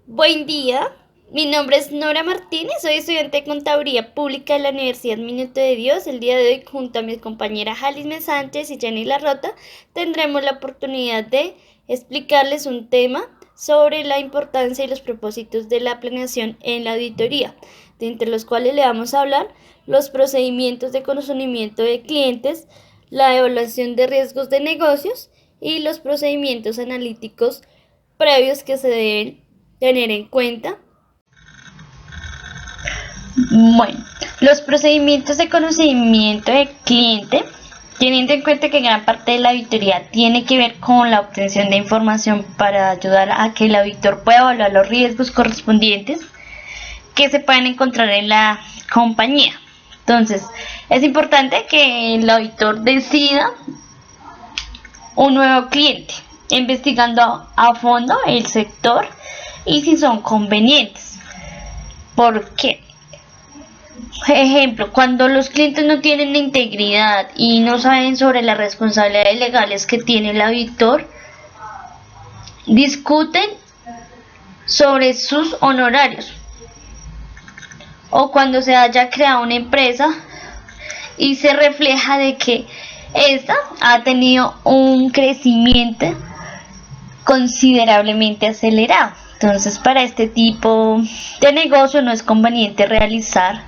Buen día, mi nombre es Nora Martínez, soy estudiante de Contaduría Pública de la Universidad Minuto de Dios. El día de hoy, junto a mi compañera Jalisme Sánchez y Jenny Larrota, tendremos la oportunidad de explicarles un tema sobre la importancia y los propósitos de la planeación en la auditoría, de entre los cuales le vamos a hablar los procedimientos de conocimiento de clientes, la evaluación de riesgos de negocios y los procedimientos analíticos previos que se deben tener en cuenta. Bueno, los procedimientos de conocimiento del cliente, teniendo en cuenta que gran parte de la auditoría tiene que ver con la obtención de información para ayudar a que el auditor pueda evaluar los riesgos correspondientes que se pueden encontrar en la compañía. Entonces, es importante que el auditor decida un nuevo cliente, investigando a fondo el sector y si son convenientes. ¿Por qué? Ejemplo, cuando los clientes no tienen integridad y no saben sobre las responsabilidades legales que tiene el auditor, discuten sobre sus honorarios. O cuando se haya creado una empresa y se refleja de que esta ha tenido un crecimiento considerablemente acelerado. Entonces, para este tipo de negocio no es conveniente realizar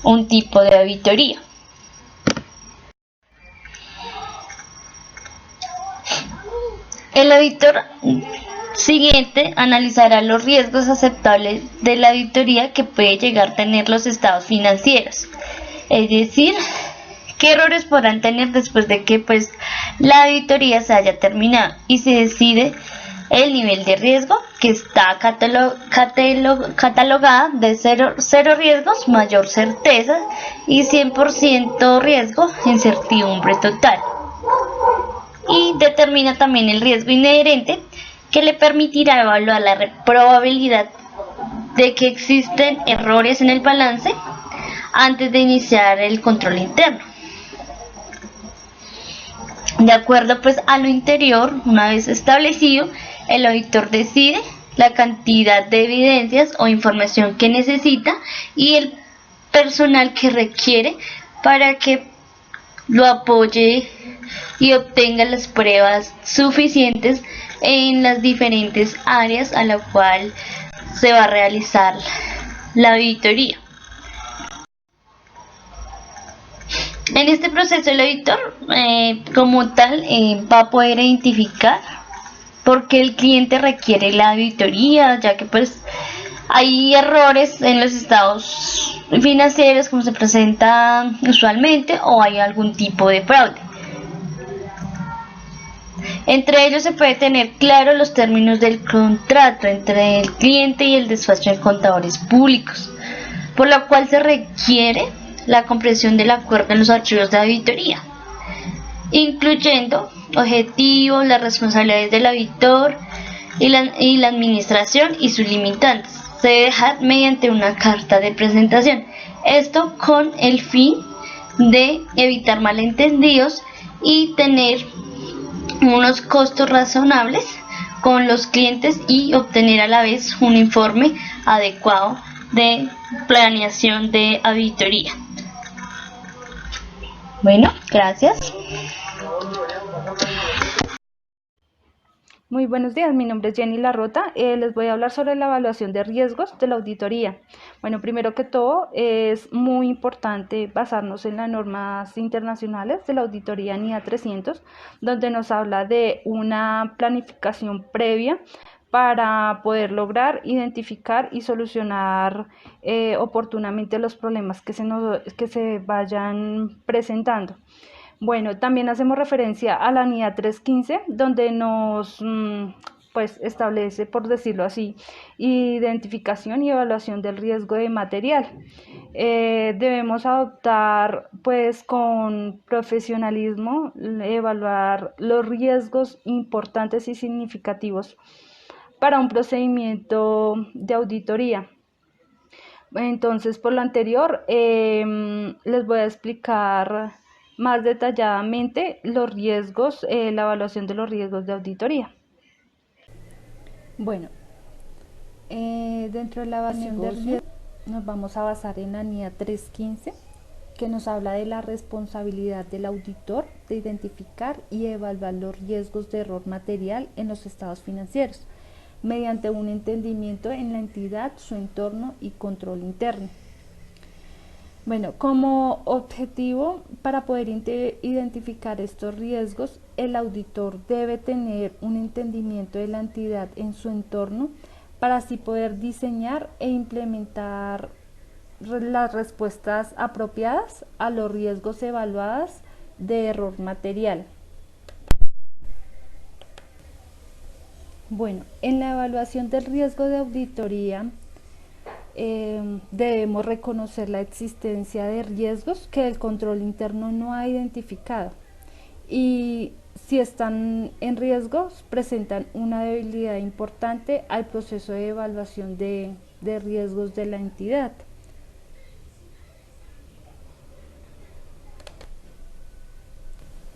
un tipo de auditoría. El auditor siguiente analizará los riesgos aceptables de la auditoría que puede llegar a tener los estados financieros, es decir, qué errores podrán tener después de que la auditoría se haya terminado, y se decide el nivel de riesgo, que está catalogada de cero riesgos, mayor certeza, y 100% riesgo, incertidumbre total. Y determina también el riesgo inherente, que le permitirá evaluar la probabilidad de que existen errores en el balance antes de iniciar el control interno. De acuerdo a lo anterior, una vez establecido, el auditor decide la cantidad de evidencias o información que necesita y el personal que requiere para que lo apoye y obtenga las pruebas suficientes en las diferentes áreas a la cual se va a realizar la auditoría. En este proceso el auditor como tal va a poder identificar por qué el cliente requiere la auditoría, ya que hay errores en los estados financieros como se presenta usualmente, o hay algún tipo de fraude. Entre ellos se puede tener claro los términos del contrato entre el cliente y el despacho de contadores públicos, por lo cual se requiere la comprensión del acuerdo en los archivos de auditoría, incluyendo objetivos, las responsabilidades del auditor y la administración y sus limitantes. Se debe dejar mediante una carta de presentación, esto con el fin de evitar malentendidos y tener unos costos razonables con los clientes y obtener a la vez un informe adecuado de planeación de auditoría. Bueno, gracias. Muy buenos días, mi nombre es Jenny Larrota. Les voy a hablar sobre la evaluación de riesgos de la auditoría. Bueno, primero que todo, es muy importante basarnos en las normas internacionales de la auditoría NIA 300, donde nos habla de una planificación previa para poder lograr identificar y solucionar oportunamente los problemas que se vayan presentando. Bueno, también hacemos referencia a la NIA 315, donde nos establece, por decirlo así, identificación y evaluación del riesgo de material. Debemos adoptar con profesionalismo, evaluar los riesgos importantes y significativos para un procedimiento de auditoría. Entonces, por lo anterior, les voy a explicar más detalladamente los riesgos, la evaluación de los riesgos de auditoría. Bueno, Dentro de la evaluación de riesgo nos vamos a basar en la NIA 315, que nos habla de la responsabilidad del auditor de identificar y evaluar los riesgos de error material en los estados financieros, mediante un entendimiento en la entidad, su entorno y control interno. Bueno, como objetivo, para poder identificar estos riesgos, el auditor debe tener un entendimiento de la entidad en su entorno para así poder diseñar e implementar las respuestas apropiadas a los riesgos evaluados de error material. Bueno, en la evaluación del riesgo de auditoría debemos reconocer la existencia de riesgos que el control interno no ha identificado y si están en riesgo presentan una debilidad importante al proceso de evaluación de riesgos de la entidad.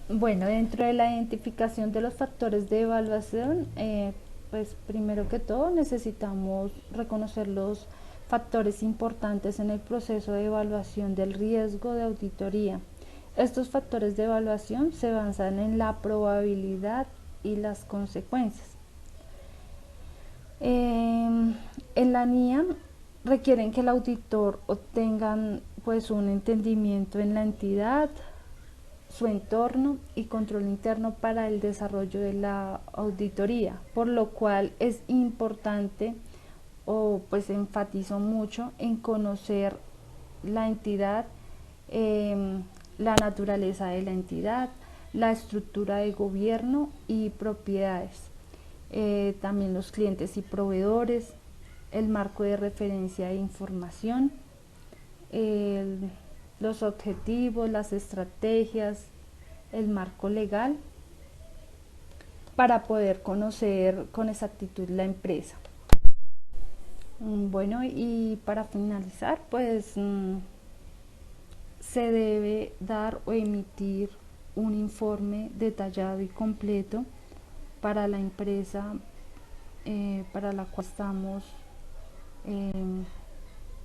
Bueno, dentro de la identificación de los factores de evaluación, pues primero que todo necesitamos reconocer los factores importantes en el proceso de evaluación del riesgo de auditoría. Estos factores de evaluación se basan en la probabilidad y las consecuencias. En la NIA requieren que el auditor obtenga pues un entendimiento en la entidad, su entorno y control interno para el desarrollo de la auditoría, por lo cual es importante o pues enfatizo mucho en conocer la entidad, la naturaleza de la entidad, la estructura de gobierno y propiedades, también los clientes y proveedores, el marco de referencia e información, los objetivos, las estrategias, el marco legal, para poder conocer con exactitud la empresa. Bueno, y para finalizar, pues se debe dar o emitir un informe detallado y completo para la empresa para la cual estamos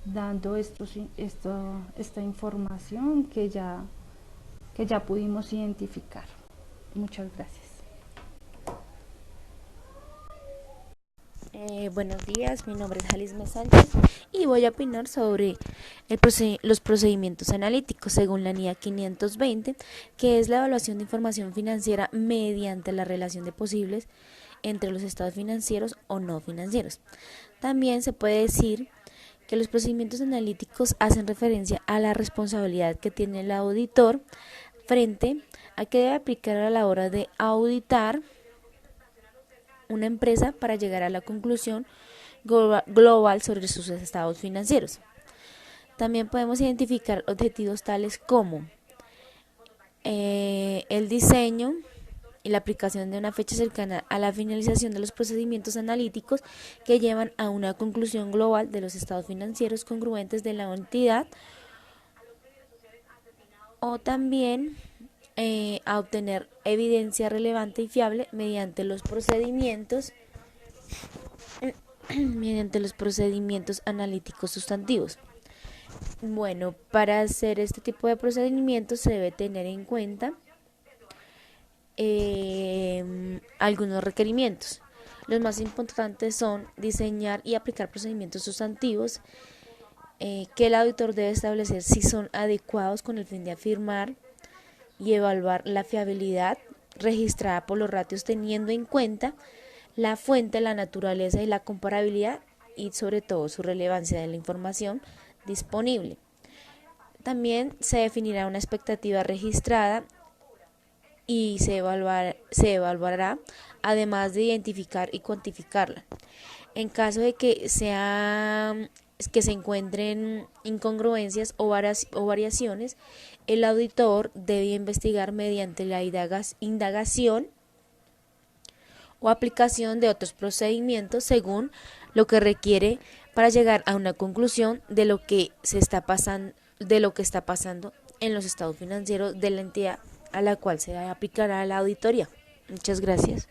dando esta información que ya pudimos identificar. Muchas gracias. Buenos días, mi nombre es Jalisme Sánchez y voy a opinar sobre los procedimientos analíticos según la NIA 520, que es la evaluación de información financiera mediante la relación de posibles entre los estados financieros o no financieros. También se puede decir que los procedimientos analíticos hacen referencia a la responsabilidad que tiene el auditor frente a que debe aplicar a la hora de auditar una empresa para llegar a la conclusión global sobre sus estados financieros. También podemos identificar objetivos tales como el diseño y la aplicación de una fecha cercana a la finalización de los procedimientos analíticos que llevan a una conclusión global de los estados financieros congruentes de la entidad, o también a obtener evidencia relevante y fiable mediante los procedimientos analíticos sustantivos. Bueno, para hacer este tipo de procedimientos se debe tener en cuenta algunos requerimientos. Los más importantes son diseñar y aplicar procedimientos sustantivos que el auditor debe establecer si son adecuados con el fin de afirmar y evaluar la fiabilidad registrada por los ratios, teniendo en cuenta la fuente, la naturaleza y la comparabilidad y sobre todo su relevancia de la información disponible. También se definirá una expectativa registrada y se evaluará además de identificar y cuantificarla. En caso de que se encuentren incongruencias o variaciones, el auditor debe investigar mediante la indagación o aplicación de otros procedimientos según lo que requiere para llegar a una conclusión de lo que está pasando en los estados financieros de la entidad a la cual se aplicará la auditoría. Muchas gracias.